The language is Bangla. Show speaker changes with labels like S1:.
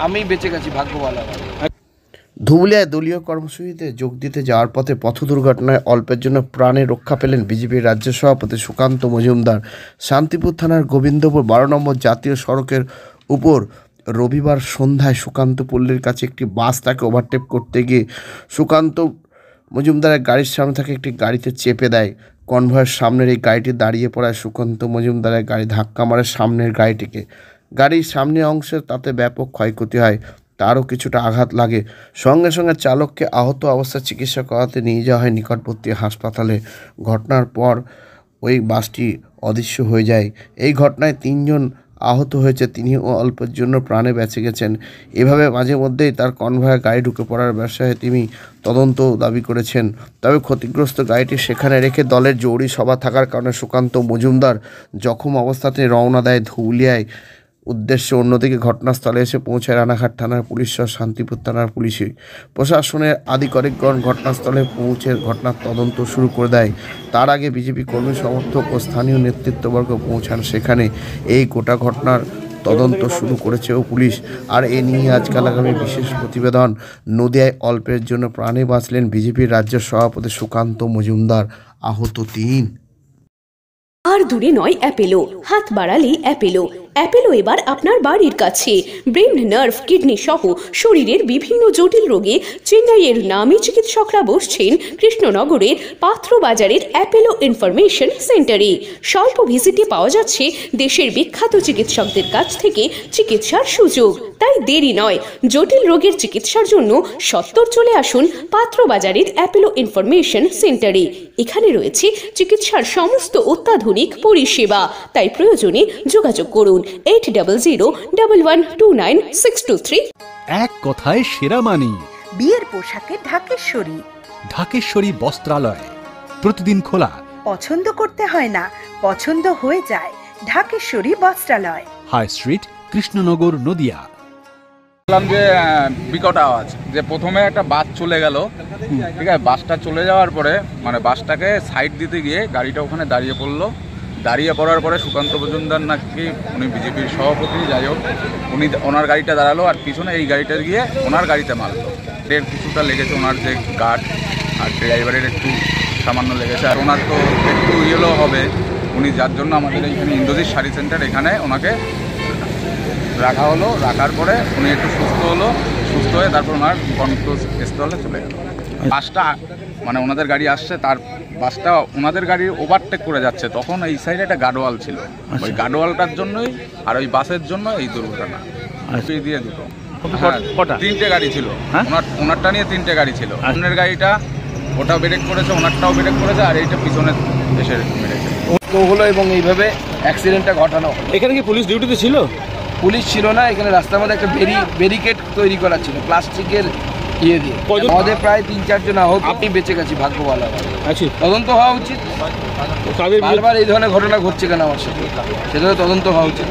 S1: আমি বেঁচে গেছি, ভাগ্য ভালো।
S2: ধুবুলিয়ায় দলীয় কর্মসূচিতে যোগ দিতে যাওয়ার পথে পথ দুর্ঘটনায় অল্পের জন্য প্রাণে রক্ষা পেলেন বিজেপির রাজ্য সভাপতি সুকান্ত মজুমদার। শান্তিপুর থানার গোবিন্দপুর 12 নম্বর জাতীয় সড়কের উপর রবিবার সন্ধ্যায় সুকান্ত পল্লীর কাছে একটি বাস তাকে ওভারটেক করতে গিয়ে সুকান্ত মজুমদারের গাড়ির সামনে থাকে একটি গাড়িতে চেপে দেয়। কনভয়ের সামনের এই গাড়িটি দাঁড়িয়ে পড়ায় সুকান্ত মজুমদারের গাড়ি ধাক্কা মারে সামনের গাড়িটিকে। গাড়ির সামনের অংশের তাতে ব্যাপক ক্ষয়ক্ষতি হয়, তারও কিছুটা আঘাত লাগে। সঙ্গে সঙ্গে চালককে আহত অবস্থায় চিকিৎসা করাতে নিয়ে যাওয়া হয় নিকটবর্তী হাসপাতালে। ঘটনার পর ওই বাসটি অদৃশ্য হয়ে যায়। এই ঘটনায় 3 জন আহত হয়েছে, তিনিও অল্পের জন্য প্রাণে বেঁচে গেছেন। এভাবে মাঝে মধ্যেই তার কনভয়ে গাড়ি ঢুকে পড়ার বিষয়ে তিনি তদন্ত দাবি করেছেন। তবে ক্ষতিগ্রস্ত গাড়িটি সেখানে রেখে দলের জরুরি সভা থাকার কারণে সুকান্ত মজুমদার জখম অবস্থাতে রওনা দেয় ধুবুলিয়ায় উদ্দেশ্যে। অন্যদিকে ঘটনাস্থলে এসে পৌঁছায় রানাঘাট থানার পুলিশ সহ শান্তিপুর থানার পুলিশই। প্রশাসনের আধিকারিকগণ ঘটনাস্থলে পৌঁছে ঘটনার তদন্ত শুরু করে দেয়। তার আগে বিজেপি কর্মী সমর্থক ও স্থানীয় নেতৃত্ববর্গ পৌঁছান সেখানে। এই গোটা ঘটনার তদন্ত শুরু করেছে ও পুলিশ। আর এ নিয়ে আজকাল আগামী বিশেষ প্রতিবেদন। নদিয়ায় অল্পের জন্য প্রাণে বাঁচলেন বিজেপির রাজ্য সভাপতি সুকান্ত মজুমদার, আহত 3।
S3: আর দূরে নয় অ্যাপেলো, হাত বাড়ালেই অ্যাপেলো। অ্যাপেলো এবার আপনার বাড়ির কাছে। ব্রেন, নার্ভ, কিডনি সহ শরীরের বিভিন্ন জটিল রোগে চেন্নাইয়ের নামী চিকিৎসকরা বসছেন কৃষ্ণনগরের পাত্র বাজারের অ্যাপেলো ইনফরমেশন সেন্টারে। স্বল্প ভিজিটে পাওয়া যাচ্ছে দেশের বিখ্যাত চিকিৎসকদের কাছ থেকে চিকিৎসার সুযোগ। তাই দেরি নয়, জটিল রোগের চিকিৎসার জন্য সত্বর চলে আসুন পাত্র বাজারের অ্যাপেলো ইনফরমেশন সেন্টারে। এখানে রয়েছে চিকিৎসার সমস্ত অত্যাধুনিক পরিষেবা। তাই প্রয়োজনে যোগাযোগ করুন 8001129623।
S4: এক কথায় সেরা মানি।
S5: বিয়ের পোশাকে ঢাকেশ্বরী।
S4: ঢাকেশ্বরী বস্ত্রালয় প্রতিদিন খোলা।
S5: পছন্দ করতে হয় না, পছন্দ হয়ে যায়। ঢাকেশ্বরী বস্ত্রালয়,
S4: হাই স্ট্রিট, কৃষ্ণনগর, নদিয়া।
S6: বললাম যে বিকট আওয়াজ, যে প্রথমে একটা বাস চলে গেল, ঠিক আছে। বাসটা চলে যাওয়ার পরে মানে বাসটাকে সাইড দিতে গিয়ে গাড়িটা ওখানে দাঁড়িয়ে পড়লো। দাঁড়িয়ে পড়ার পরে সুকান্ত মজুমদার নাকি, উনি বিজেপির সভাপতি, যাই হোক, ওনার গাড়িটা দাঁড়ালো আর পিছনে এই গাড়িটা গিয়ে ওনার গাড়িতে মারলো। এর কিছুটা লেগেছে ওনার যে গার্ড আর ড্রাইভারের একটু সামান্য লেগেছে। আর ওনার তো একটু ইয়েলো হবে, উনি যার জন্য আমাদের এইখানে ইন্দ্রজিৎ শাড়ি সেন্টার এখানে ওনাকে রাখা হলো। রাখার পরে উনি একটু সুস্থ হলো, সুস্থ হয়ে তারপর ওনার গন্তব্যস্থলে চলে গেল। বাসটা মানে ওনাদের গাড়ি আসছে, তার বাসটা ওনাদের গাড়ি ওভারটেক করে যাচ্ছে, তখন এই সাইডে একটা গার্ডওয়াল ছিল। ওই গার্ডওয়ালটার জন্যই আর ওই বাসের জন্য এই দুর্ঘটনা। দিয়ে দুটো, 3টে গাড়ি ছিল, ওনারটা নিয়ে 3টে গাড়ি ছিল। সামনের গাড়িটা ওটাও ব্রেক করেছে, ওনারটাও ব্রেক করেছে, আর এইটা পিছনে এসে মেরেছে
S1: তো হলো এবং এইভাবে অ্যাক্সিডেন্টটা ঘটানো।
S7: এখানে কি পুলিশ ডিউটিতে ছিল?
S1: পুলিশ ছিল না, এখানে রাস্তার মধ্যে একটা ব্যারিকেড তৈরি করা ছিল প্লাস্টিকের ইয়ে দিয়ে। আমাদের প্রায় 3-4 জন আহত। আপনি বেঁচে গেছি, ভাগ্য ভালো। আচ্ছা, তদন্ত হওয়া উচিত। বারবার এই ধরনের ঘটনা ঘটছে কেন আমার সাথে, সেটা তদন্ত হওয়া উচিত।